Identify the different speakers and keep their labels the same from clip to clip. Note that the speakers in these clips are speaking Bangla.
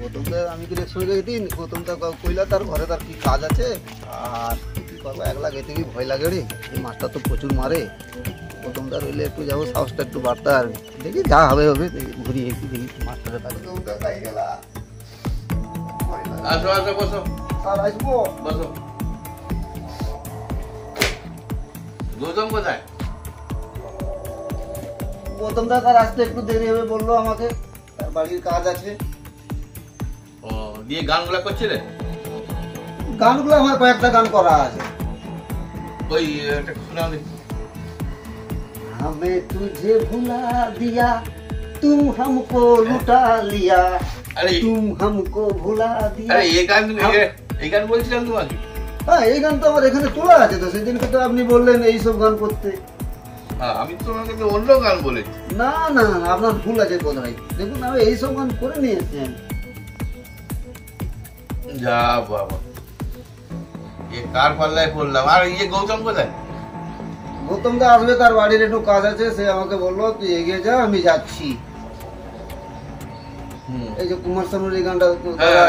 Speaker 1: গৌতমদা আমি কি সরে গেছি গৌতমদা কইলা তার ঘরে তার কি কাজ আছে আর কি করবো একলা গেতে কি ভয় লাগে রে এই মাছটা তো প্রচুর মারে গৌতমদা রইলে একটু যাবো সাহসটা একটু বাড়তে আর দেখি যা হবে হবে ঘুরি একটু দেখি মাছটা থাকে গৌতমদা তাই গেলা
Speaker 2: আসো আসো বসো
Speaker 1: স্যার আসবো
Speaker 2: বসো গৌতম কোথায়
Speaker 1: গৌতমদা তার আসতে একটু দেরি হবে বললো আমাকে তার বাড়ির কাজ আছে
Speaker 2: ও দিয়ে গানগুলা করছিলে
Speaker 1: গানগুলো আমার কয়েকটা গান করা আছে
Speaker 2: ওই একটা শোনাও দেখি
Speaker 1: हमें तुझे भुला दिया तुम हमको लुटा लिया
Speaker 2: अरे
Speaker 1: तुम हमको भुला दिया
Speaker 2: আরে এই গান বলছিলাম তোমাকে
Speaker 1: হ্যাঁ এই গান তো আমার এখানে তোলা আছে তো সেদিনকে তো আপনি বললেন এইসব গান করতে
Speaker 2: হ্যাঁ আমি তো তোমাকে তো অন্য গান বলেছি
Speaker 1: না না না আপনার ভুল আছে কোথায় দেখুন আমি এইসব গান করে নিয়েছি আমি
Speaker 2: যা বাবা কার পাল্লায় পড়লাম আর গৌতম কোথায়
Speaker 1: গৌতম দা আসবে তার বাড়ির একটু কাজ আছে সে আমাকে বললো তুই এগিয়ে যা আমি যাচ্ছি এই যে কুমার শানুর এই গানটা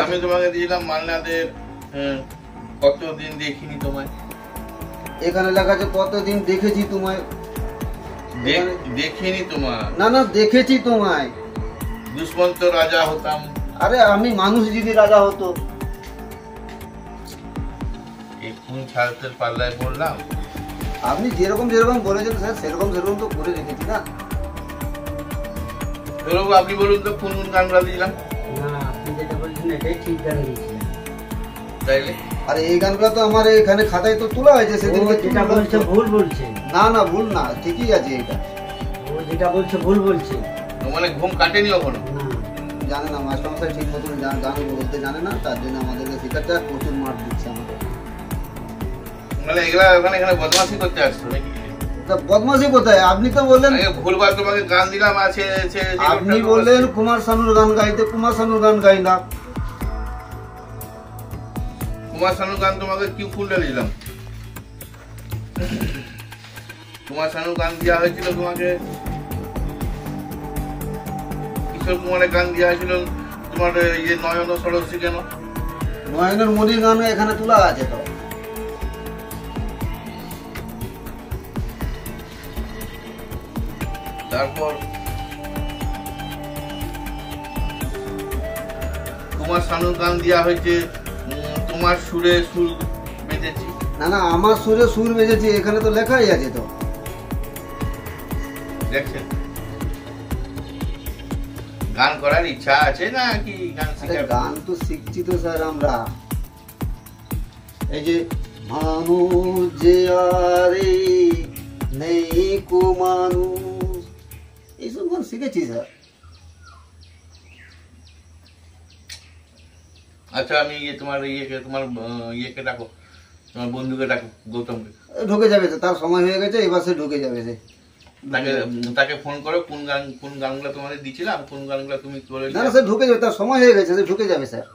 Speaker 2: আমি তোমাকে দিয়েছিলাম মান্নাদের কতদিন দেখিনি তোমায়
Speaker 1: এখানে লেখা আছে কতদিন দেখেছি তোমায়
Speaker 2: দেখিনি তোমার
Speaker 1: না না দেখেছি তোমায়
Speaker 2: দুষ্মন্ত রাজা হতাম
Speaker 1: আরে আমি মানুষ যদি রাজা হতো
Speaker 2: এই কোন ছাড়তের পাল্লায় পড়লাম
Speaker 1: আপনি যেরকম যেরকম বলেছেন স্যার সেরকম সেরকম তো করে রেখেছি না
Speaker 2: ধরো আপনি বলুন তো কোন কোন গানগুলো দিলাম
Speaker 1: না আপনি যেটা বলছেন এটাই ঠিক গান দিয়েছিলেন
Speaker 2: তাইলে
Speaker 1: আরে এই গানগুলো তো আমার এখানে খাতায় তো তোলা হয়েছে সেদিনকে যেটা বলছে ভুল বলছে না না ভুল না ঠিকই আছে এটা ও যেটা বলছে ভুল বলছে
Speaker 2: মানে ঘুম কাটেনি কখনো
Speaker 1: জানে না মাস্টারমশাই ঠিক মতন গান বলতে জানে না তার জন্য আমাদেরকে শেখাতে প্রচুর মার দিচ্ছে আমাদের
Speaker 2: মানে এগুলা এখানে বদমাশি করতে আসছো নাকি
Speaker 1: বদমাশি কোথায় আপনি তো বললেন
Speaker 2: ভুলবার তোমাকে গান দিলাম আছে
Speaker 1: আপনি বললেন কুমার শানুর গান গাইতে কুমার শানুর গান গাই না
Speaker 2: কুমার শানুর গান তোমাকে কি ফুলটা দিলাম কুমার শানুর গান দেওয়া হয়েছিল তোমাকে কিশোর কুমারের গান দেওয়া হয়েছিল তোমার ইয়ে নয়ন সরস্বতী কেন
Speaker 1: নয়নের মনির গান এখানে তোলা আছে তো
Speaker 2: তারপর কুমার শানুর গান দেওয়া হয়েছে তোমার সুরে সুর বেঁধেছি
Speaker 1: না না আমার সুরে সুর বেজেছি এখানে তো লেখাই আছে তো
Speaker 2: দেখছেন গান করার ইচ্ছা আছে না কি
Speaker 1: গান তো শিখছি তো স্যার আমরা এই যে মানুষ যে আরে নেই কো মানুষ এইসব গান শিখেছি স্যার
Speaker 2: আচ্ছা আমি তোমার ইয়েকে ডাকো তোমার বন্ধুকে ডাকো গৌতমকে
Speaker 1: ঢুকে যাবে তো তার সময় হয়ে গেছে এবার সে ঢুকে যাবে সে
Speaker 2: তাকে ফোন করো কোন গানগুলো তোমাদের দিছিলাম কোন গানগুলো তুমি করে
Speaker 1: না সে ঢুকে যাবে তার সময় হয়ে গেছে সে ঢুকে যাবে স্যার